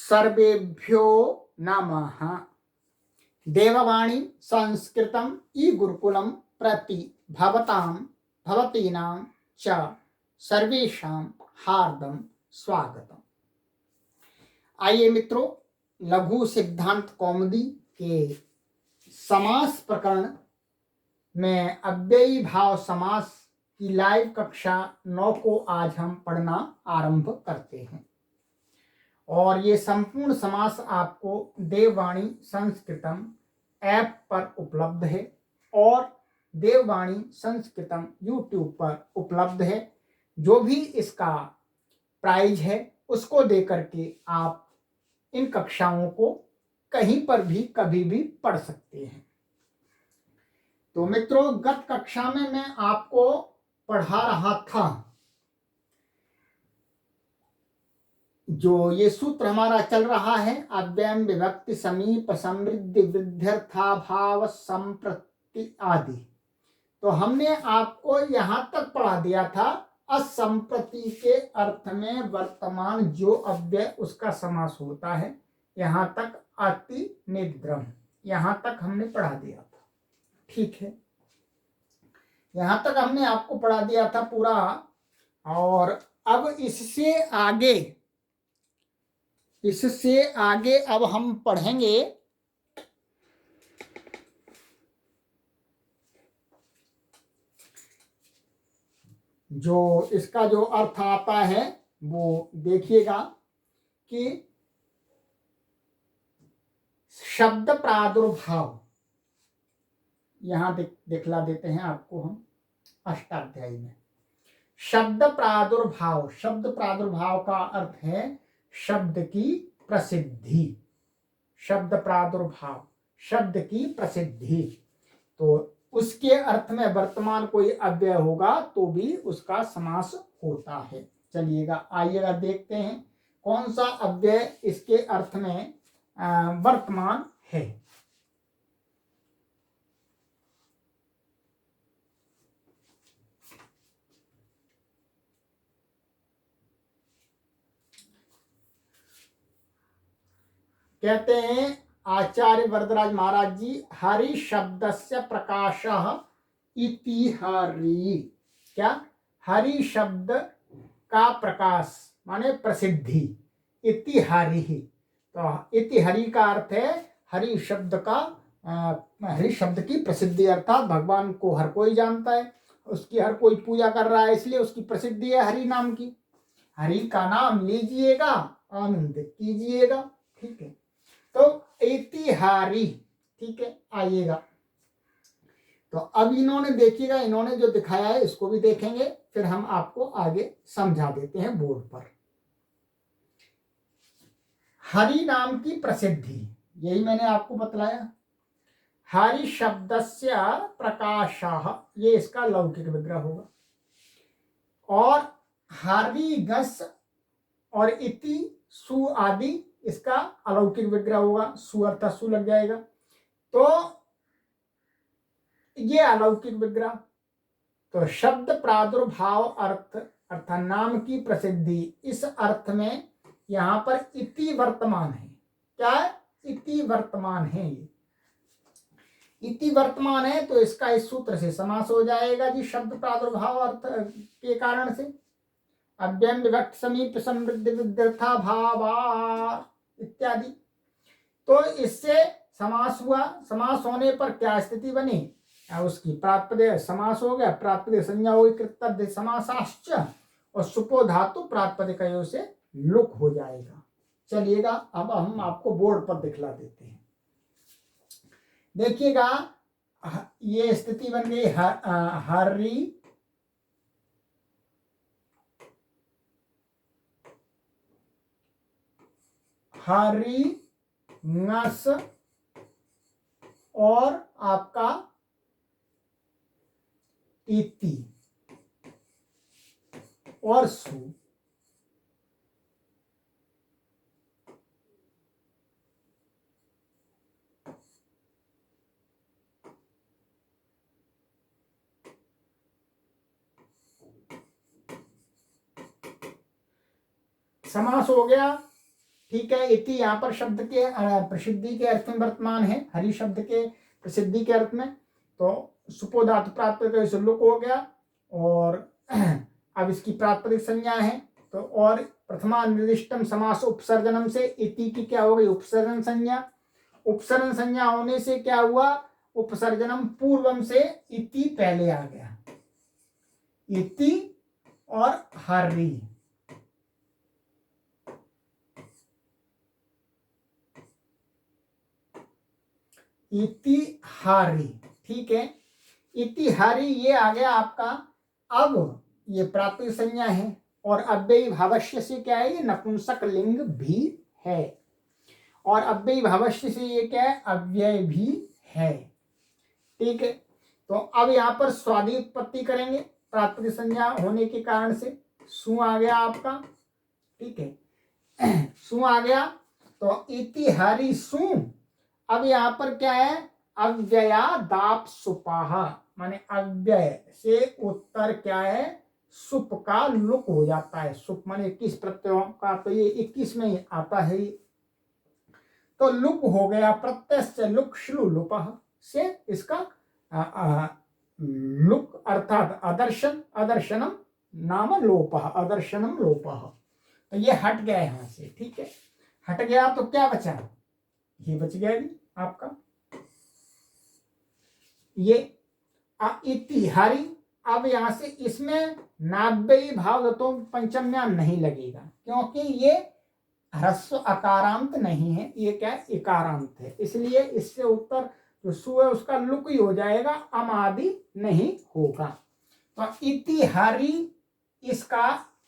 सर्वेभ्यो नमः। देववाणी संस्कृतम ई गुरुकुलम प्रति भवतीनां च सर्वेषां हार्दं स्वागतम। आइए मित्रों, लघु सिद्धांत कौमुदी के समास प्रकरण में अव्ययी भाव समास की लाइव कक्षा 9 को आज हम पढ़ना आरंभ करते हैं। और ये संपूर्ण समास आपको देववाणी संस्कृतम ऐप पर उपलब्ध है और देववाणी संस्कृतम यूट्यूब पर उपलब्ध है। जो भी इसका प्राइज है उसको देकर के आप इन कक्षाओं को कहीं पर भी कभी भी पढ़ सकते हैं। तो मित्रों, गत कक्षा में मैं आपको पढ़ा रहा था, जो ये सूत्र हमारा चल रहा है, अव्ययम विभक्ति समीप समृद्धि वृद्ध्यर्थाभाव संप्रति आदि। तो हमने आपको यहां तक पढ़ा दिया था, असंप्रति के अर्थ में वर्तमान जो अव्यय उसका समास होता है। यहां तक अति निद्रम, यहां तक हमने पढ़ा दिया था। ठीक है, यहां तक हमने आपको पढ़ा दिया था पूरा। और अब इससे आगे अब हम पढ़ेंगे जो इसका जो अर्थ आता है वो देखिएगा कि शब्द प्रादुर्भाव। यहां दिखला देते हैं आपको हम अष्टाध्यायी में। शब्द प्रादुर्भाव, शब्द प्रादुर्भाव का अर्थ है शब्द की प्रसिद्धि। शब्द प्रादुर्भाव, शब्द की प्रसिद्धि। तो उसके अर्थ में वर्तमान कोई अव्यय होगा तो भी उसका समास होता है। चलिएगा, आइएगा देखते हैं कौन सा अव्यय इसके अर्थ में वर्तमान है। कहते हैं आचार्य वरदराज महाराज जी, हरि शब्दस्य प्रकाशः इति हरि। क्या? हरि शब्द का प्रकाश माने प्रसिद्धि, इति हरि। तो इति हरि का अर्थ है हरि शब्द का, हरि शब्द की प्रसिद्धि, अर्थात भगवान को हर कोई जानता है, उसकी हर कोई पूजा कर रहा है, इसलिए उसकी प्रसिद्धि है हरि नाम की। हरि का नाम लीजिएगा, आनंद कीजिएगा। ठीक है, तो इतिहारी। ठीक है, आइएगा। तो अब इन्होंने देखिएगा, इन्होंने जो दिखाया है इसको भी देखेंगे, फिर हम आपको आगे समझा देते हैं बोर्ड पर। हरि नाम की प्रसिद्धि, यही मैंने आपको बतलाया। हरि शब्दस्य प्रकाशः, ये इसका लौकिक विग्रह होगा। और हरि गस और इति सु आदि इसका अलौकिक विग्रह होगा। सु अर्थात सु लग जाएगा, तो ये अलौकिक विग्रह। तो शब्द प्रादुर्भाव अर्थ अर्थात नाम की प्रसिद्धि, इस अर्थ में यहां पर इति वर्तमान है। क्या है? इति वर्तमान है। इति वर्तमान है तो इसका इस सूत्र से समास हो जाएगा जी, शब्द प्रादुर्भाव अर्थ के कारण से। अव्ययम विभक्ति समीप समृद्धि वृद्ध्यर्था भावा इत्यादि। तो इससे समास हुआ। समास होने पर क्या स्थिति बनी? उसकी प्रातिपदिक समास हो गया, प्रातिपदिक संज्ञा हो गई कृतज्ञ समासाश्च, और सुपो धातु प्रातिपदिकयों से लुक हो जाएगा। चलिएगा, अब हम आपको बोर्ड पर दिखला देते हैं। देखिएगा, ये स्थिति बन गई हरि हरि नस और आपका इति और सु। समास हो गया। ठीक है। इति यहाँ पर शब्द के प्रसिद्धि के अर्थ में वर्तमान है, हरि शब्द के प्रसिद्धि के अर्थ में। तो सुपो धातु प्रातिपदिक से लुक हो गया, और अब इसकी प्रातिपदिक संज्ञा है। तो और प्रथमा निर्दिष्टम समास उपसर्जनम से इति की क्या हो गई, उपसर्जन संज्ञा। उपसर्जन संज्ञा होने से क्या हुआ, उपसर्जनम पूर्वम से इति पहले आ गया, इति और हरि। इति हरि, ठीक है। इति हरि ये आ गया आपका। अब ये प्रातिपदिक संज्ञा है, और अव्ययी भावस्य से क्या है, ये नपुंसक लिंग भी है, और अव्ययी भावस्य से ये क्या है, अव्यय भी है, ठीक है। तो अब यहाँ पर स्वादि उत्पत्ति करेंगे प्रातिपदिक संज्ञा होने के कारण से। सु आ गया आपका, ठीक है, सु आ गया। तो इति हरि सु, अब यहाँ पर क्या है, अव्यया दाप सुपाह, माने अव्यय से उत्तर क्या है, सुप का लुक हो जाता है। सुप माने 21 प्रत्ययों का, तो ये 21 में ही आता है। तो लुक हो गया, प्रत्यय से लुक श्लू लुपह से इसका लुक अर्थात अदर्शन, अदर्शनम नाम लोपह, अदर्शनम लोपह। तो ये हट गया यहाँ से, ठीक है। हट गया तो क्या बचा, ये बच गया जी आपका ये इति हरि। अब यहां से इसमें नाभ्ययी भाव तो पंचम्या नहीं लगेगा, क्योंकि ये ह्रस्व अकारांत नहीं है, ये क्या है, इकारांत है, इसलिए इससे उत्तर जो सु है उसका लुक ही हो जाएगा, अम आदि नहीं होगा। तो इति हरि इसका,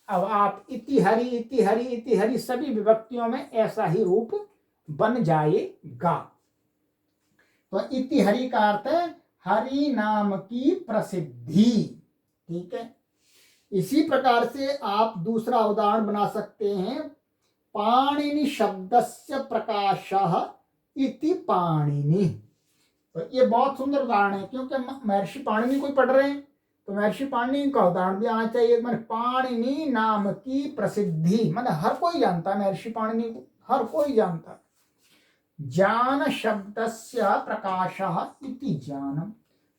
अब आप इति हरि, इति हरि, इति हरि सभी विभक्तियों में ऐसा ही रूप बन जाएगा। तो इति हरि का अर्थ है हरि नाम की प्रसिद्धि, ठीक है। इसी प्रकार से आप दूसरा उदाहरण बना सकते हैं, पाणिनि शब्दस्य प्रकाशः इति पाणिनि। तो ये बहुत सुंदर उदाहरण है, क्योंकि महर्षि पाणिनि को पढ़ रहे हैं, तो महर्षि पाणिनि का उदाहरण भी आना चाहिए। मैंने पाणिनि नाम की प्रसिद्धि, मैंने हर कोई जानता है महर्षि पाणिनि को, हर कोई जानता है। ज्ञान शब्दस्य प्रकाशः इति ज्ञानम,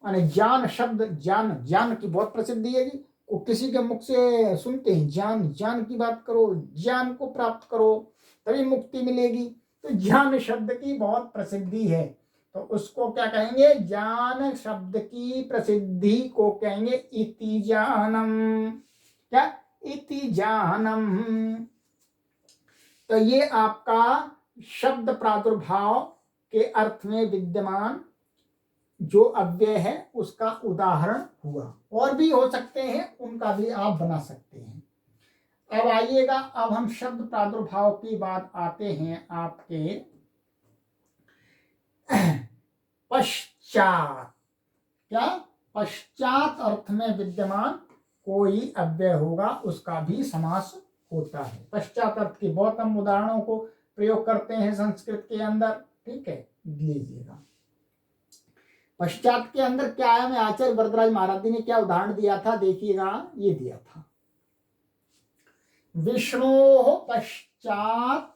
माने ज्ञान शब्द, ज्ञान, ज्ञान की बहुत प्रसिद्धि है जी। वो किसी के मुख से सुनते हैं ज्ञान, ज्ञान की बात करो, ज्ञान को प्राप्त करो तभी मुक्ति मिलेगी। तो ज्ञान शब्द की बहुत प्रसिद्धि है, तो उसको क्या कहेंगे, ज्ञान शब्द की प्रसिद्धि को कहेंगे इति ज्ञानम। क्या, इति ज्ञानम। तो ये आपका शब्द प्रादुर्भाव के अर्थ में विद्यमान जो अव्यय है उसका उदाहरण हुआ। और भी हो सकते हैं, उनका भी आप बना सकते हैं। अब आइएगा, अब हम शब्द प्रादुर्भाव की बात आते हैं आपके पश्चात। क्या, पश्चात अर्थ में विद्यमान कोई अव्यय होगा उसका भी समास होता है। पश्चात अर्थ की बहुत हम उदाहरणों को प्रयोग करते हैं संस्कृत के अंदर, ठीक है, लीजिएगा। पश्चात के अंदर क्या है, मैं आचार्य वरदराज महाराज जी ने क्या उदाहरण दिया था, देखिएगा, ये दिया था, विष्णु पश्चात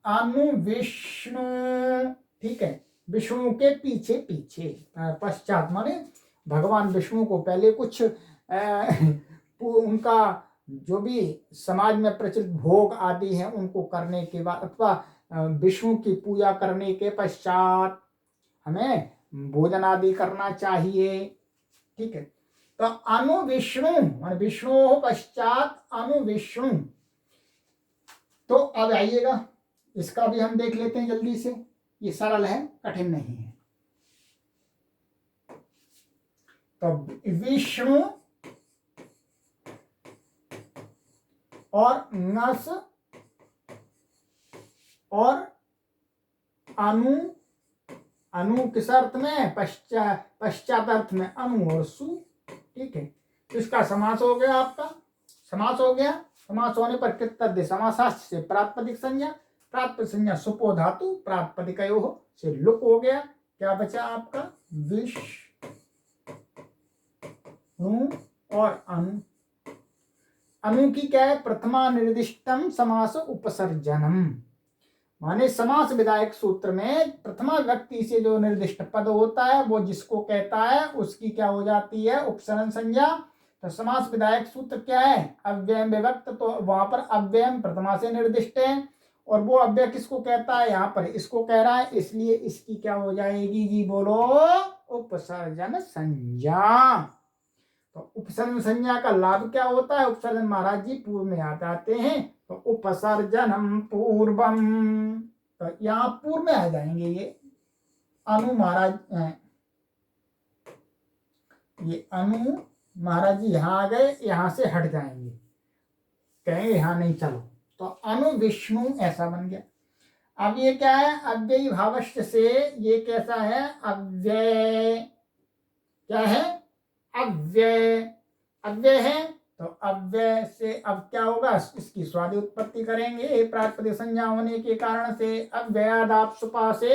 अनुविष्णु, ठीक है, विष्णु के पीछे पीछे। पश्चात माने भगवान विष्णु को पहले कुछ उनका जो भी समाज में प्रचलित भोग आदि हैं उनको करने के बाद, अथवा विष्णु की पूजा करने के पश्चात हमें भोजन आदि करना चाहिए, ठीक है। तो अनुविष्णु मान विष्णु पश्चात अनुविष्णु। तो अब आइएगा, इसका भी हम देख लेते हैं जल्दी से, ये सरल है, कठिन नहीं है। तो विष्णु और नस और अनु, अनु किस अर्थ में, पश्चात अर्थ में, अनु और सु, ठीक है। इसका समास हो गया, आपका समास हो गया। समास होने पर कृतज्ञ समासाश्च से प्रातिपदिक संज्ञा, प्रातिपदिक संज्ञा सुपो धातु प्रातिपदिकयोः से लुक हो गया। क्या बचा आपका, विष्णु और अनु। अनु की क्या है, प्रथमा निर्दिष्टम समास उपसर्जनम, माने समास विधायक सूत्र में प्रथमा व्यक्ति से जो निर्दिष्ट पद होता है वो जिसको कहता है उसकी क्या हो जाती है, उपसर्जन संज्ञा। तो समास विधायक सूत्र क्या है, अव्ययम विभक्त, तो वहां पर अव्ययम प्रथमा से निर्दिष्ट है और वो अव्यय किसको कहता है, यहाँ पर इसको कह रहा है, इसलिए इसकी क्या हो जाएगी जी, बोलो, उपसर्जन संज्ञा। तो उपसर्जन संज्ञा का लाभ क्या होता है, उपसर्जन महाराज जी पूर्व में आ जाते हैं, तो उपसर्जनम पूर्वम, तो यहाँ पूर्व में आ जाएंगे ये अनु महाराज, ये अनु महाराज जी यहाँ आ गए, यहाँ से हट जाएंगे, कहेंगे यहाँ नहीं चलो, तो अनु विष्णु ऐसा बन गया। अब ये क्या है, अव्ययी भावश्च से ये कैसा है, अव्यय, क्या है, अव्यय, अव्यय है, तो अव्यय से अब क्या होगा, इसकी स्वादि उत्पत्ति करेंगे प्रातिपदिक संज्ञा होने के कारण से। अव्ययादाप सुपा से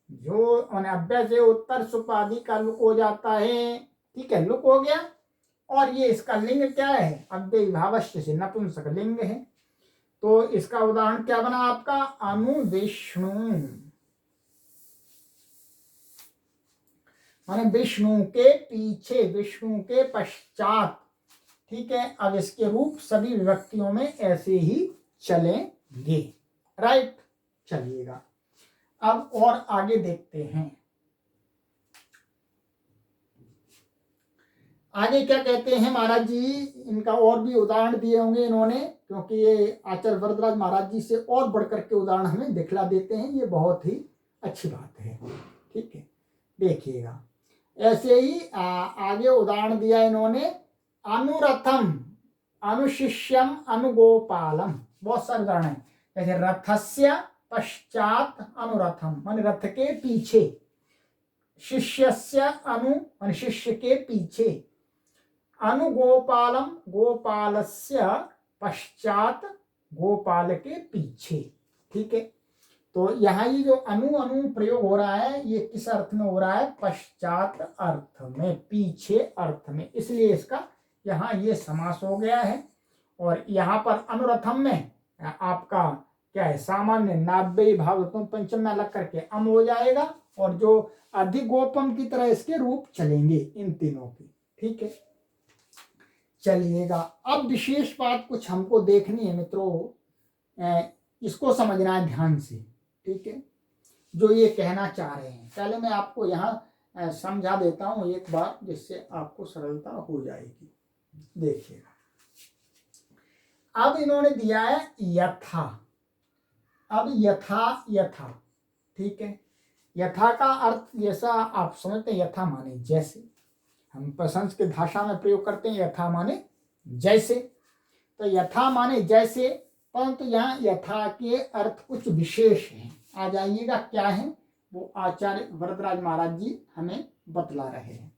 जो अव्यय से उत्तर सुपादि का लुक हो जाता है, ठीक है, लुक हो गया। और ये इसका लिंग क्या है, अव्ययी भावश्च से नपुंसक लिंग है, तो इसका उदाहरण क्या बना आपका, अनु विष्णु, माने विष्णु के पीछे, विष्णु के पश्चात, ठीक है। अब इसके रूप सभी विभक्तियों में ऐसे ही चलेंगे, राइट। चलिएगा अब और आगे देखते हैं, आगे क्या कहते हैं महाराज जी, इनका और भी उदाहरण दिए होंगे इन्होंने, क्योंकि ये आचार्य वरदराज महाराज जी से और बढ़कर के उदाहरण हमें दिखला देते हैं, ये बहुत ही अच्छी बात है, ठीक है। देखिएगा ऐसे ही आगे उदाहरण दिया इन्होंने, अनुरथम, अनुशिष्यम, अनुगोपालम, बहुत सारे उदाहरण है, जैसे रथस्य पश्चात अनुरथम, मान रथ के पीछे, शिष्यस्य अनु मान शिष्य के पीछे, अनुगोपालम, गोपालस्य पश्चात, गोपाल के पीछे, ठीक है। तो यहाँ ये जो अनु अनु प्रयोग हो रहा है, ये किस अर्थ में हो रहा है, पश्चात अर्थ में, पीछे अर्थ में, इसलिए इसका यहाँ ये समास हो गया है। और यहाँ पर अनुरथम में आपका क्या है, सामान्य नाभ्य भाव पंचम में अलग करके अम हो जाएगा, और जो अधिगोपम की तरह इसके रूप चलेंगे इन तीनों की, ठीक है। चलिएगा अब विशेष बात कुछ हमको देखनी है मित्रों, इसको समझना है ध्यान से, ठीक है, जो ये कहना चाह रहे हैं। पहले मैं आपको यहाँ समझा देता हूँ एक बार, जिससे आपको सरलता हो जाएगी। देखिएगा अब इन्होंने दिया है यथा, अब यथा, यथा, ठीक है, यथा का अर्थ जैसा आप समझते हैं, यथा माने जैसे, हम संस्कृत भाषा में प्रयोग करते हैं, यथा माने जैसे, तो यथा माने जैसे, परंतु यहाँ यथा के अर्थ कुछ विशेष हैं, आ जाइएगा क्या है वो आचार्य वरदराज महाराज जी हमें बतला रहे हैं।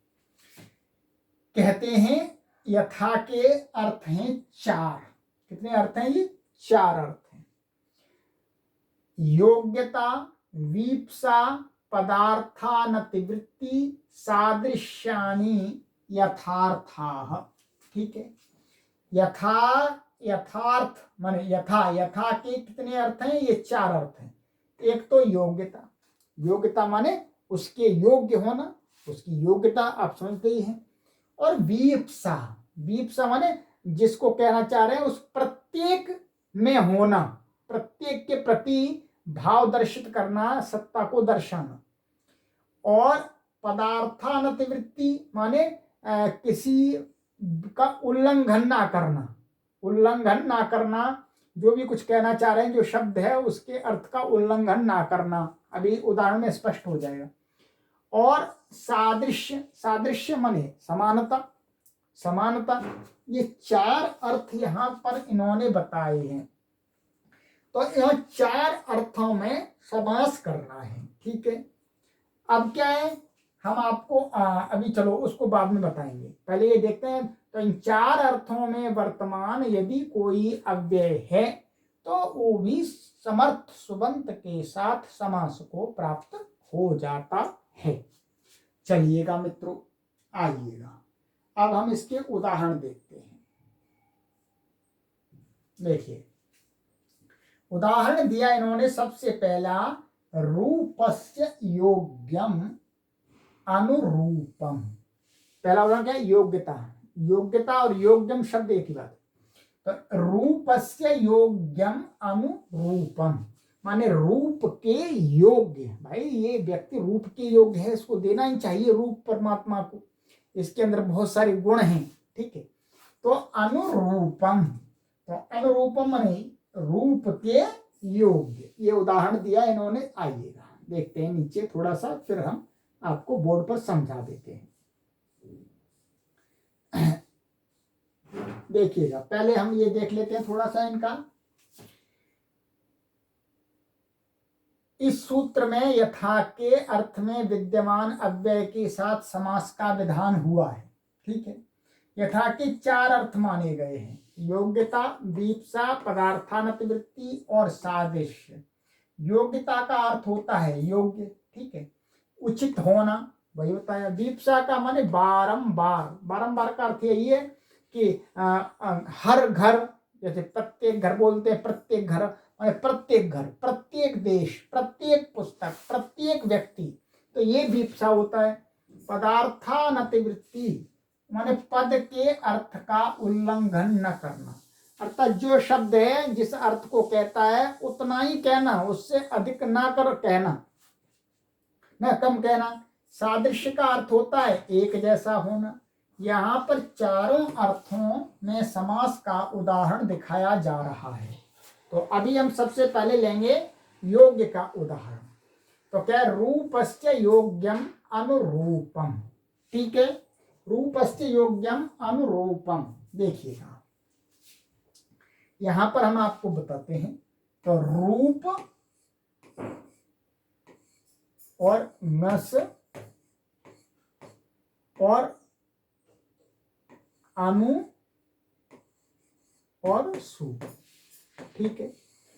कहते हैं यथा के अर्थ हैं चार, कितने अर्थ हैं ये, चार अर्थ हैं, योग्यता, वीप्सा, पदार्थानतिवृत्ति, सादृश्यानि यथार्थाः, ठीक है। यथा, यथार्थ माने यथा, यथा के कितने अर्थ हैं, ये चार अर्थ हैं। एक तो योग्यता, योग्यता माने उसके योग्य होना, उसकी योग्यता आप समझते ही हैं। और वीप्सा, वीप्सा माने जिसको कहना चाह रहे हैं उस प्रत्येक में होना, प्रत्येक के प्रति भाव दर्शित करना, सत्ता को दर्शाना। और पदार्थानतिवृत्ति माने किसी का उल्लंघन ना करना, उल्लंघन ना करना, जो भी कुछ कहना चाह रहे हैं, जो शब्द है उसके अर्थ का उल्लंघन ना करना, अभी उदाहरण में स्पष्ट हो जाएगा। और सादृश्य, सादृश्य माने समानता, समानता, ये चार अर्थ यहाँ पर इन्होंने बताए हैं। तो यह चार अर्थों में समास करना है, ठीक है। अब क्या है, हम आपको अभी चलो उसको बाद में बताएंगे, पहले ये देखते हैं। तो इन चार अर्थों में वर्तमान यदि कोई अव्यय है तो वो भी समर्थ सुबंत के साथ समास को प्राप्त हो जाता है। चलिएगा मित्रों, आइएगा अब हम इसके उदाहरण देखते हैं। देखिए उदाहरण दिया इन्होंने सबसे पहला, रूपस्य योग्यम अनुरूपम। पहला उदाहरण क्या है? योग्यता। योग्यता और योग्यम शब्द एक ही बात है। तो रूपस्य योग्यम अनुरूपम माने रूप के योग्य। भाई ये व्यक्ति रूप के योग्य है, इसको देना ही चाहिए रूप परमात्मा को, इसके अंदर बहुत सारे गुण हैं। ठीक है, तो अनुरूपम, तो अनुरूपम माने रूप के योग्य। ये उदाहरण दिया इन्होंने। आइएगा देखते हैं नीचे थोड़ा सा, फिर हम आपको बोर्ड पर समझा देते हैं। देखिएगा, पहले हम ये देख लेते हैं थोड़ा सा इनका। इस सूत्र में यथा के अर्थ में विद्यमान अव्यय के साथ समास का विधान हुआ है। ठीक है, यथा के 4 अर्थ माने गए हैं: योग्यता, दीप्सा, पदार्थानतिवृत्ति और सादृश्य। योग्यता का अर्थ होता है योग्य, ठीक है, उचित होना, वही बताया। दीप्सा का माने बारंबार, बारंबार का अर्थ यही है कि हर घर, जैसे प्रत्येक घर बोलते हैं, प्रत्येक घर माने प्रत्येक घर, प्रत्येक देश, प्रत्येक पुस्तक, प्रत्येक व्यक्ति, तो ये दीप्सा होता है। पदार्थानतिवृत्ति माने पद के अर्थ का उल्लंघन न करना, अर्थात जो शब्द है जिस अर्थ को कहता है उतना ही कहना, उससे अधिक ना कर कहना, न कम कहना। सादृश्य का अर्थ होता है एक जैसा होना। यहाँ पर चारों अर्थों में समास का उदाहरण दिखाया जा रहा है। तो अभी हम सबसे पहले लेंगे योग्य का उदाहरण। तो क्या? रूपस्य योग्यम अनुरूपम। ठीक है, रूपस्य योग्यम अनुरूपम। देखिएगा यहां पर हम आपको बताते हैं। तो रूप और नस और अनु और सु। ठीक है,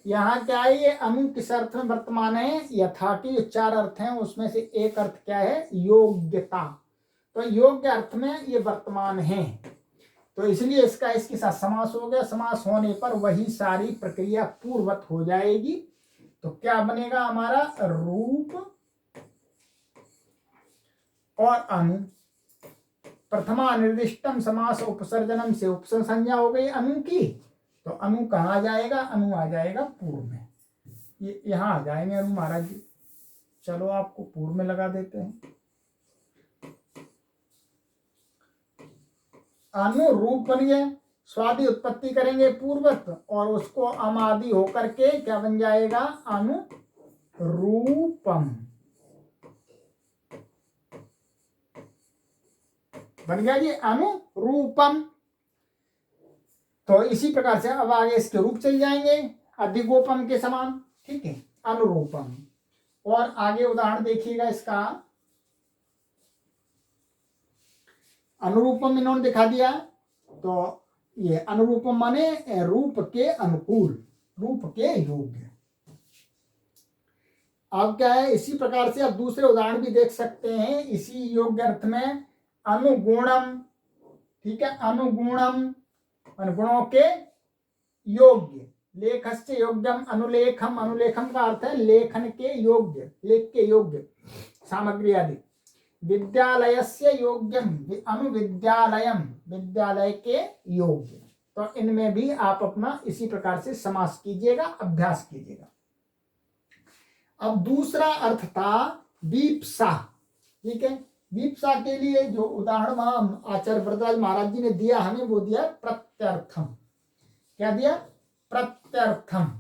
यहाँ क्या है? ये अनु किस अर्थ में वर्तमान है? यथा के जो 4 अर्थ हैं उसमें से एक अर्थ क्या है? योग्यता। तो योग्य अर्थ में ये वर्तमान है, तो इसलिए इसका इसके साथ समास हो गया। समास होने पर वही सारी प्रक्रिया पूर्ववत हो जाएगी। तो क्या बनेगा हमारा? रूप और अनु। प्रथमा निर्दिष्टम समास उपसर्जनम से उपसर्ग संज्ञा हो गई अनु की, तो अनु कहाँ जाएगा? अनु आ जाएगा पूर्व में। ये यहाँ आ जाएंगे अनु महाराज जी। चलो आपको पूर्व में लगा देते हैं। अनुरूप बन गए, स्वादि उत्पत्ति करेंगे पूर्वत और उसको अमादि होकर के क्या बन जाएगा? अनुरूपम बन गया जी, अनुरूपम। तो इसी प्रकार से अब आगे इसके रूप चल जाएंगे अधिगोपम के समान। ठीक है, अनुरूपम। और आगे उदाहरण देखिएगा इसका। अनुरूपम इन्होंने दिखा दिया। तो ये अनुरूपम माने रूप के अनुकूल, रूप के योग्य। अब क्या है? इसी प्रकार से अब दूसरे उदाहरण भी देख सकते हैं इसी योग्य अर्थ में। अनुगुणम, ठीक है, अनुगुणम गुणों के योग्य। लेखस्य योग्यम अनुलेखम, अनुलेखम का अर्थ है लेखन के योग्य, लेख के योग्य सामग्री आदि। विद्यालयस्य योग्यम अनुविद्यालयम, विद्यालय के योग्य। तो इनमें भी आप अपना इसी प्रकार से समास कीजिएगा, अभ्यास कीजिएगा। अब दूसरा अर्थ था दीप्सा। ठीक है, दीप्सा के लिए जो उदाहरण वहां आचार्य वरदराज महाराज जी ने दिया हमें, वो दिया प्रत्यर्थम। क्या दिया? प्रत्यर्थम।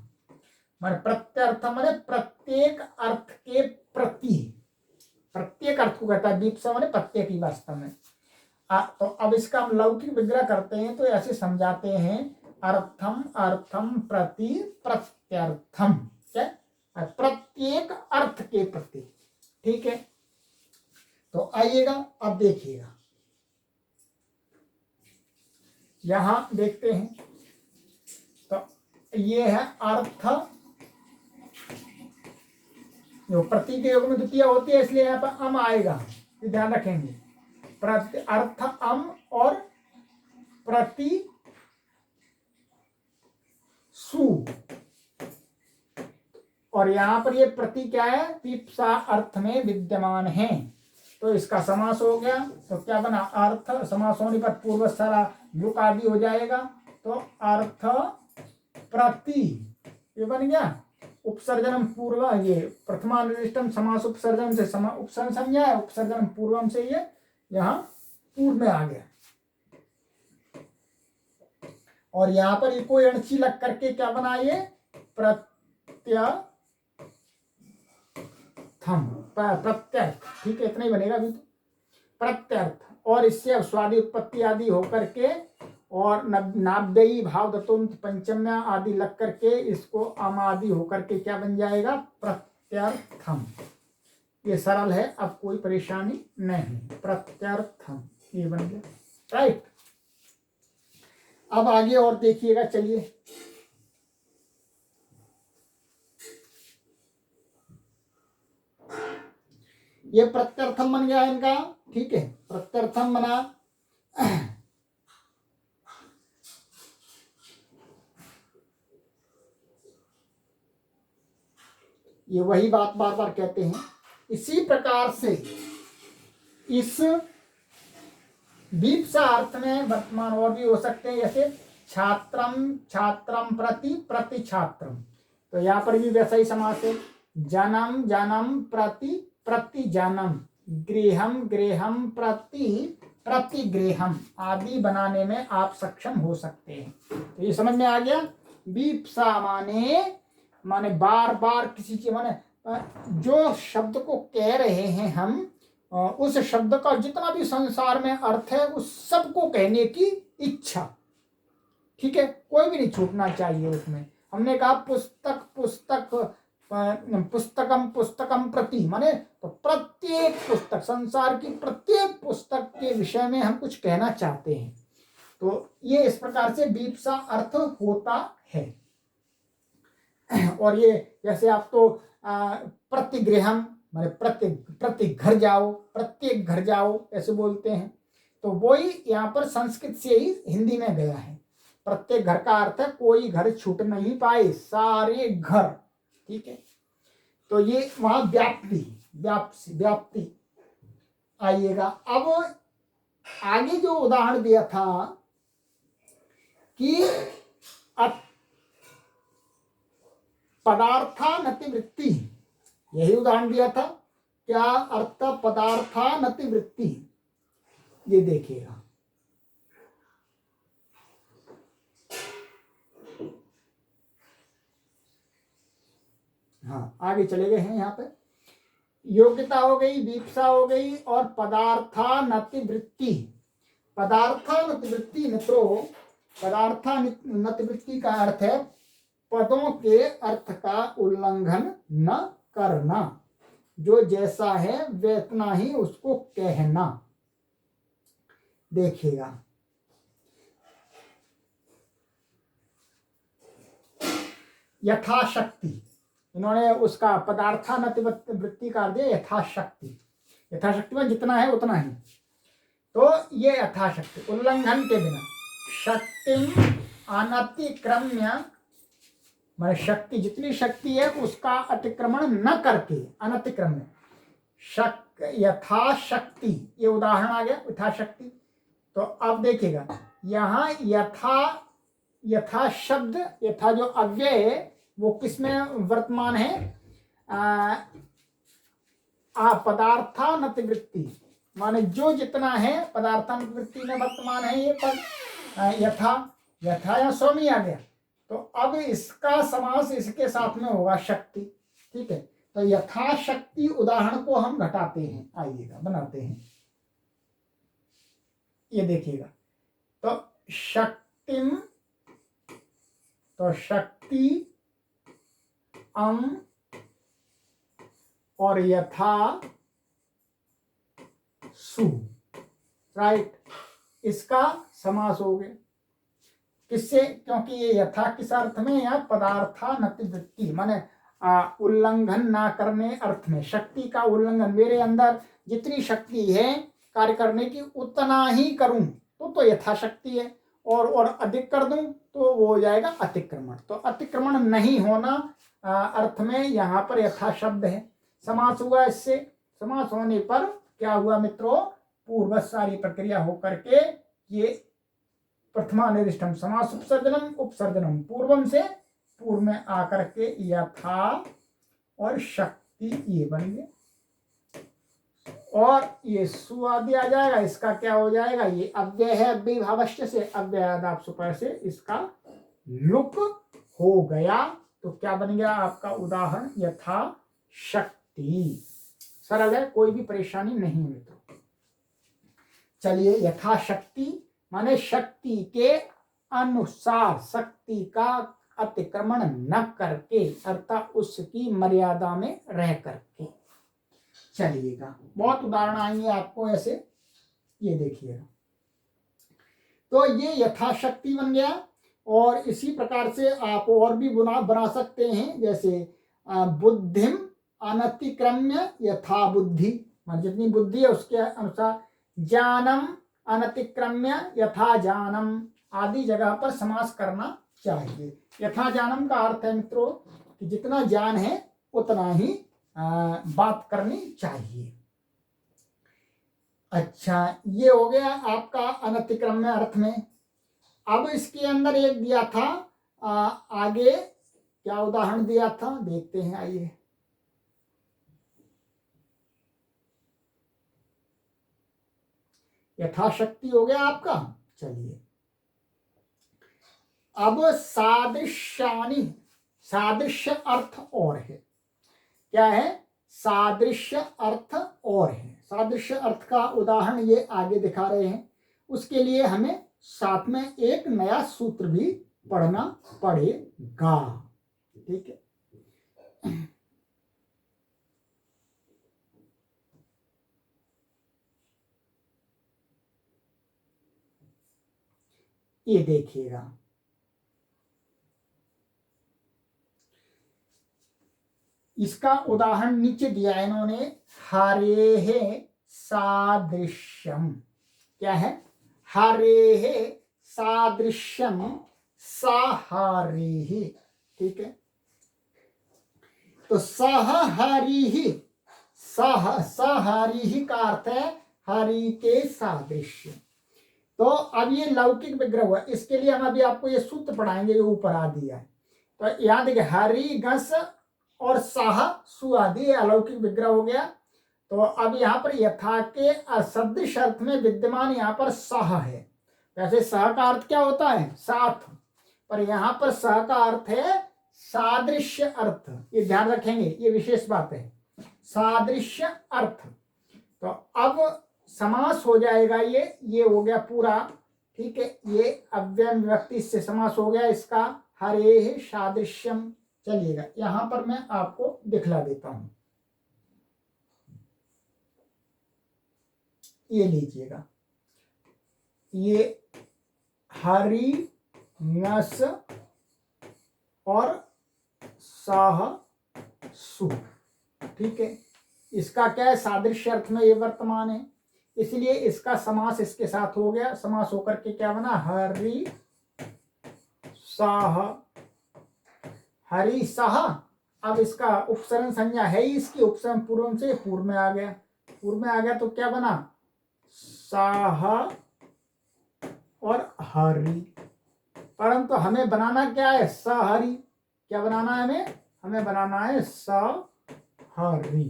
माने प्रत्यर्थम माने प्रत्येक अर्थ के प्रति, प्रत्येक अर्थ को कहता है दीप्सा माने प्रत्येक ही वास्तव में। तो अब इसका हम लौकिक विग्रह करते हैं तो ऐसे समझाते हैं, अर्थम अर्थम प्रति प्रत्यर्थम। क्या? प्रत्येक अर्थ के प्रति। ठीक है, तो आइएगा अब देखिएगा, यहां देखते हैं। तो ये है अर्थ, जो प्रति के योग में द्वितीय होती है इसलिए यहाँ पर अम आएगा, ध्यान रखेंगे। अर्थ अम और प्रति सु, और यहां पर ये प्रति क्या है, पिप्सा अर्थ में विद्यमान है, तो इसका समास हो गया। तो क्या बना, अर्थ, समास होने पर पूर्व सारा युक आदि हो जाएगा, तो अर्थ प्रति, ये बन गया। उपसर्जनम पूर्व, ये प्रथमानिष्टम समास उपसर्जन से उपसर्जन संज्ञा है, उपसर्जनम पूर्वम से ये यहाँ पूर्व में आ गया। और यहाँ पर इको एणची लग करके क्या बना, ये प्रत्यर्थम, प्रत्यर्थ, ठीक है, इतना ही बनेगा अभी तो, प्रत्यर्थ। और इससे अब स्वादि उत्पत्ति आदि होकर के और नाभ्ययी भाव दतुंत पंचम्या आदि लग करके इसको अमादि होकर के क्या बन जाएगा, प्रत्यर्थम। ये सरल है, अब कोई परेशानी नहीं, प्रत्यर्थम ये बन गया, राइट। अब आगे और देखिएगा, चलिए ये प्रत्यर्थम बन गया इनका, ठीक है, प्रत्यर्थम बना। ये वही बात बार बार कहते हैं। इसी प्रकार से इस विप्सा अर्थ में वर्तमान और भी हो सकते हैं, जैसे छात्रम, छात्रम प्रति, प्रति छात्रम, तो यहाँ पर भी वैसा ही समास है। जन्म, जन्म प्रति, प्रति जन्म, गृहम, गृहम प्रति, प्रति गृहम आदि बनाने में आप सक्षम हो सकते हैं। तो ये समझ में आ गया। विप्सा माने बार बार किसी चीज, माने जो शब्द को कह रहे हैं हम, उस शब्द का जितना भी संसार में अर्थ है उस सबको कहने की इच्छा, ठीक है, कोई भी नहीं छूटना चाहिए उसमें। हमने कहा पुस्तक, पुस्तक, पुस्तकम, पुस्तकम प्रति, माने तो प्रत्येक पुस्तक, संसार की प्रत्येक पुस्तक के विषय में हम कुछ कहना चाहते हैं। तो ये इस प्रकार से विप्सा अर्थ होता है। और ये जैसे आप तो प्रतिगृहम माने प्रति घर जाओ, प्रत्येक घर जाओ ऐसे बोलते हैं, तो वही यहाँ पर संस्कृत से ही हिंदी में गया है। प्रत्येक घर का अर्थ है कोई घर छूट नहीं पाए, सारे घर, ठीक है। तो ये वहां व्याप्ति, व्याप्ति आइएगा। अब आगे जो उदाहरण दिया था कि पदार्थानतिवृत्ति, यही उदाहरण दिया था। क्या अर्थ पदार्थानतिवृत्ति, ये देखिएगा। हाँ, आगे चले गए हैं। यहाँ पे योग्यता हो गई, विप्सा हो गई, और पदार्थानतिवृत्ति। पदार्थानतिवृत्ति मित्रों, पदार्थानतिवृत्ति का अर्थ है पदों के अर्थ का उल्लंघन न करना, जो जैसा है वैतना ही उसको कहना। देखिएगा, यथाशक्ति, इन्होंने उसका पदार्थानतिवृत्ति का दिया यथाशक्ति। यथाशक्ति में जितना है उतना ही, तो ये यथाशक्ति, उल्लंघन के बिना। शक्ति अनतिक्रम्य, माने शक्ति, जितनी शक्ति है उसका अतिक्रमण न करके, अनतिक्रम्य। यथाशक्ति, ये उदाहरण आ गया यथाशक्ति। तो अब देखिएगा यहाँ यथा शब्द, यथा जो अव्यय है वो किसमें वर्तमान है, पदार्थानतिवृत्ति, माने जो जितना है पदार्थानतिवृत्ति में वर्तमान है ये पद। यथा या स्वामी आ गया, तो अब इसका समास इसके साथ में होगा शक्ति, ठीक है। तो यथाशक्ति उदाहरण को हम घटाते हैं, आइएगा बनाते हैं। ये देखिएगा, तो शक्तिम, तो शक्ति और यथा सु, राइट, इसका समास हो गया। किससे, क्योंकि ये यथा किस अर्थ में, या पदार्थानतिवृत्ति माने उल्लंघन ना करने अर्थ में। शक्ति का उल्लंघन, मेरे अंदर जितनी शक्ति है कार्य करने की उतना ही करूं तो यथाशक्ति है, और अधिक कर दूं तो वो हो जाएगा अतिक्रमण। तो अतिक्रमण नहीं होना अर्थ में यहाँ पर यथा शब्द है, समास हुआ। इससे समास होने पर क्या हुआ मित्रों, पूर्व सारी प्रक्रिया होकर के ये प्रथमानिर्दिष्टम समास उपसर्जनम उपसर्जनम पूर्वम से पूर्व में आकर के यथा और शक्ति ये बन गए, और ये सु आदि आ जाएगा। इसका क्या हो जाएगा, ये अव्यय है, अव्यय भावश्य से अव्ययादाप सुपर से इसका लुक हो गया। तो क्या बन गया आपका उदाहरण, यथा शक्ति। सरल है, कोई भी परेशानी नहीं है मित्रों। चलिए, यथा शक्ति माने शक्ति के अनुसार, शक्ति का अतिक्रमण न करके, अर्थात उसकी मर्यादा में रह करके। चलिएगा, बहुत उदाहरण आएंगे आपको ऐसे, ये देखिएगा। तो ये यथाशक्ति बन गया, और इसी प्रकार से आप और भी बना सकते हैं, जैसे बुद्धिम अनतिक्रम्य यथा बुद्धि, जितनी बुद्धि है उसके अनुसार। ज्ञानम अनतिक्रम्य यथा ज्ञानम आदि जगह पर समास करना चाहिए। यथा ज्ञानम का अर्थ है मित्रों कि जितना ज्ञान है उतना ही बात करनी चाहिए। अच्छा, ये हो गया आपका अनतिक्रम्य अर्थ में। अब इसके अंदर एक दिया था, आगे क्या उदाहरण दिया था देखते हैं, आइए। यथाशक्ति हो गया आपका। चलिए, अब सादृश्यानि, सादृश्य अर्थ और है, क्या है, सादृश्य अर्थ और है। सादृश्य अर्थ का उदाहरण ये आगे दिखा रहे हैं। उसके लिए हमें साथ में एक नया सूत्र भी पढ़ना पड़ेगा, ठीक है। ये देखिएगा, इसका उदाहरण नीचे दिया है इन्होंने, हरेः सादृश्यम। क्या है, हरेः सादृश्यम साहरिः, ठीक है। तो सहहरिः, सहहरिः का अर्थ है हरि के सादृश्य। तो अब ये लौकिक विग्रह हुआ, इसके लिए हम अभी आपको ये सूत्र पढ़ाएंगे, ये ऊपर आ दिया है। तो याद देखिए, हरि गस और साह सु आदि अलौकिक विग्रह हो गया। तो अब यहाँ पर यथा के असदृश अर्थ में विद्यमान यहाँ पर सह है। वैसे सह का अर्थ क्या होता है, साथ, पर यहाँ पर सह का अर्थ है सादृश्य अर्थ। ये ध्यान रखेंगे, ये विशेष बात है, सादृश्य अर्थ। तो अब समास हो जाएगा, ये हो गया पूरा, ठीक है। ये अव्यय विभक्ति से समास हो गया इसका, हरेः सादृश्यम। चलिएगा, यहां पर मैं आपको दिखला देता हूं, ये लीजिएगा, ये हरि नस और साह सु, ठीक है। इसका क्या है, सादृश्य अर्थ में ये वर्तमान है, इसलिए इसका समास इसके साथ हो गया। समास होकर के क्या बना, हरि साह, हरि साह। अब इसका उपसर्ग संज्ञा है ही इसकी, उपसर्ग पूर्व से पूर्व में आ गया, पूर्व में आ गया तो क्या बना, साह और हरि। परंतु हमें बनाना क्या है, सहरि। क्या बनाना है हमें बनाना है सहरि,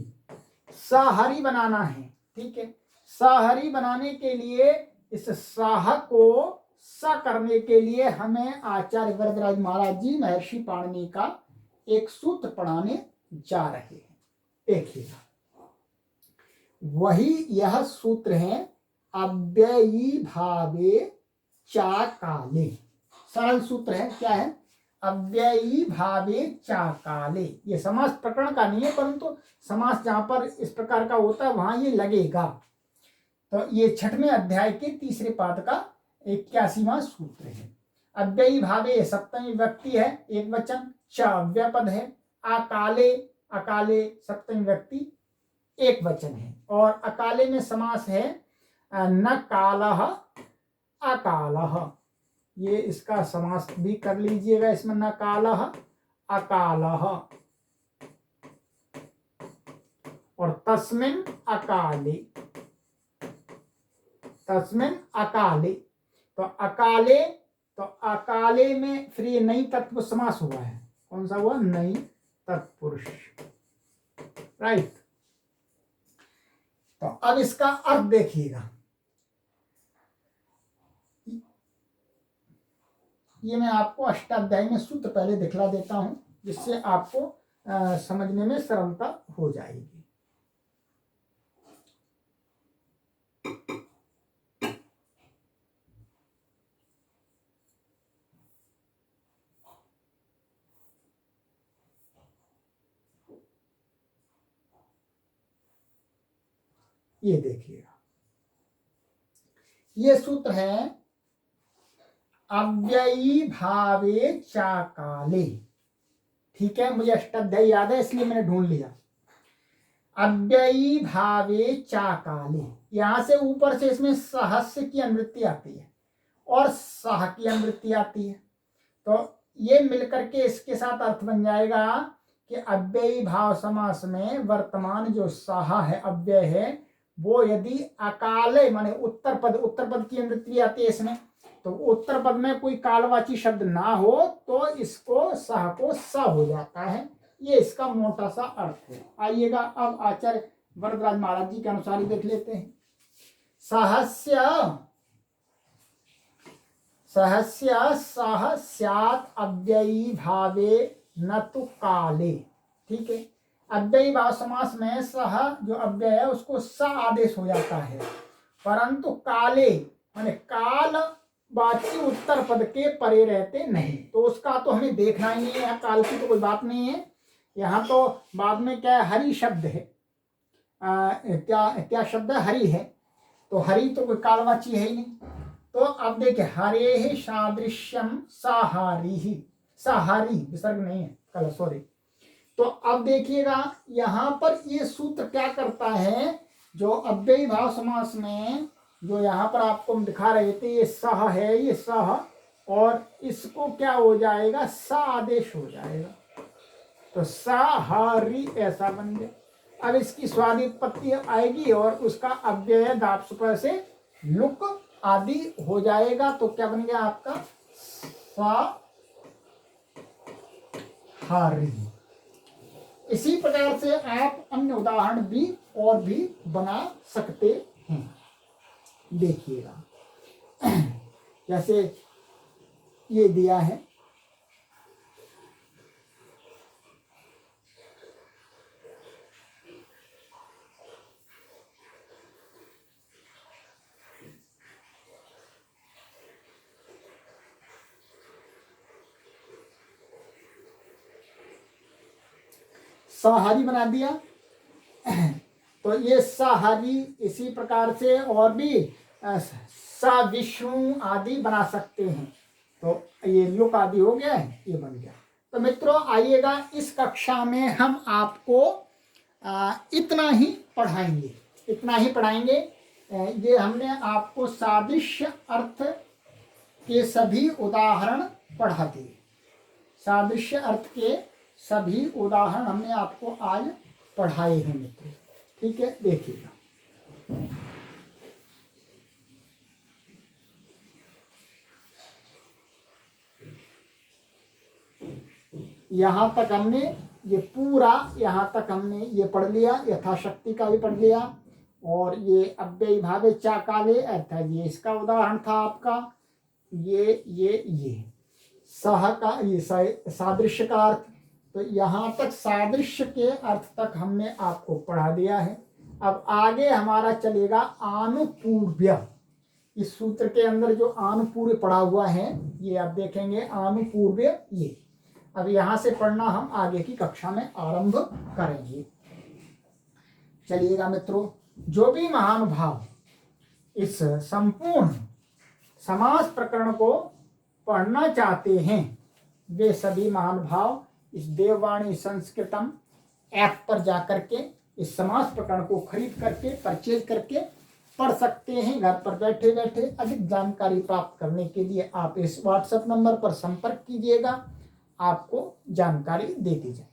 सहरि बनाना है, ठीक है। सहरि बनाने के लिए इस साह को स करने के लिए हमें आचार्य वरदराज महाराज जी महर्षि पाणिनि का एक सूत्र पढ़ाने जा रहे हैं, देखिएगा। वही यह सूत्र है, अव्ययी भावे चाकाले। सरल सूत्र है, क्या है, अव्ययी भावे चाकाले। ये समास प्रकरण का नहीं है, परंतु समास जहां पर इस प्रकार का होता है वहां ये लगेगा। तो ये 6वें अध्याय के 3रे पाद का 81वां सूत्र है। अव्ययी भावे सप्तमी व्यक्ति है, एक वचन, च अव्यय पद है, अकाले, अकाले सप्तमी व्यक्ति एक वचन है, और अकाले में समास है न कालः अकालः, ये इसका समास भी कर लीजिएगा। इसमें न कालः अकालः और तस्मिन् अकाले, तस्मिन् अकाले। तो अकाले, तो अकाले में फिर ये नई तत्पुरुष समास हुआ है। कौन सा हुआ? नई तत्पुरुष, राइट। तो अब इसका अर्थ देखिएगा। ये मैं आपको अष्टाध्यायी में सूत्र पहले दिखला देता हूं, जिससे आपको समझने में सरलता हो जाएगी। ये देखिएगा, ये सूत्र है अव्ययी भावे चाकाले। ठीक है, मुझे अष्टाध्यायी याद है इसलिए मैंने ढूंढ लिया। अव्ययी भावे चाकाले, यहां से ऊपर से इसमें सहस्य की अनुवृत्ति आती है और सह की अनुवृत्ति आती है। तो ये मिलकर के इसके साथ अर्थ बन जाएगा कि अव्ययी भाव समास में वर्तमान जो सह है, अव्यय है, वो यदि अकाले माने उत्तर पद की अनुवृत्ति आती है इसमें, तो उत्तर पद में कोई कालवाची शब्द ना हो तो इसको सह को स हो जाता है। ये इसका मोटा सा अर्थ है। आइएगा अब आचार्य वरदराज महाराज जी के अनुसार ही देख लेते हैं। सहस्य सह स्यात् अव्ययी भावे न तो काले। ठीक है, अव्ययी भाव समास में सह जो अव्यय है उसको स आदेश हो जाता है, परंतु काले माने काल वाची उत्तर पद के परे रहते नहीं। तो उसका तो हमें देखना ही है, काल की तो कोई बात नहीं है। यहाँ तो बाद में क्या है, हरि शब्द है। क्या शब्द है? हरि है। तो हरि तो कोई कालवाची है ही नहीं। तो अब देखिए, हरे सादृश्यम साहारी, साहारी विसर्ग नहीं है कल, सॉरी। तो अब देखिएगा यहां पर ये सूत्र क्या करता है, जो अव्ययी भाव समास में जो यहाँ पर आपको हम दिखा रहे थे, ये सह है, ये सह, और इसको क्या हो जाएगा, सा आदेश हो जाएगा। तो साहारी ऐसा बन गया। अब इसकी स्वादित्पत्ति आएगी और उसका अव्यय दाप सुपर से लुक आदि हो जाएगा। तो क्या बन गया आपका, साहारी। इसी प्रकार से आप अन्य उदाहरण भी और भी बना सकते हैं। देखिएगा जैसे ये दिया है, साहारी बना दिया। तो ये साहारी इसी प्रकार से और भी सविष्णु आदि बना सकते हैं। तो ये लुक आदि हो गया है, ये बन गया। तो मित्रों आइएगा, इस कक्षा में हम आपको इतना ही पढ़ाएंगे, इतना ही पढ़ाएंगे। ये हमने आपको सादृश्य अर्थ के सभी उदाहरण पढ़ा दिए। सादृश्य अर्थ के सभी उदाहरण हमने आपको आज पढ़ाए हैं मित्रों। ठीक है, देखिएगा। यहाँ तक हमने ये पूरा, यहाँ तक हमने ये पढ़ लिया, यथाशक्ति का भी पढ़ लिया। और ये अव्ययी भावे चाकाले अर्थात ये इसका उदाहरण था आपका। ये सह का, ये सादृश्य का अर्थ। तो यहाँ तक सादृश्य के अर्थ तक हमने आपको पढ़ा दिया है। अब आगे हमारा चलेगा आनुपूर्व्य। इस सूत्र के अंदर जो आनुपूर्व्य पढ़ा हुआ है, ये आप देखेंगे आनुपूर्व्य। ये अब यहाँ से पढ़ना हम आगे की कक्षा में आरंभ करेंगे। चलिएगा मित्रों, जो भी महानुभाव इस संपूर्ण समास प्रकरण को पढ़ना चाहते हैं, वे सभी महानुभाव इस देववाणी संस्कृतम ऐप पर जाकर के इस समास प्रकरण को खरीद करके, परचेज करके पढ़ सकते हैं। घर पर बैठे बैठे अधिक जानकारी प्राप्त करने के लिए आप इस व्हाट्सएप नंबर पर संपर्क कीजिएगा, आपको जानकारी दे दी जाएगी।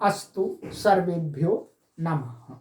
अस्तु सर्वेभ्यो नमः।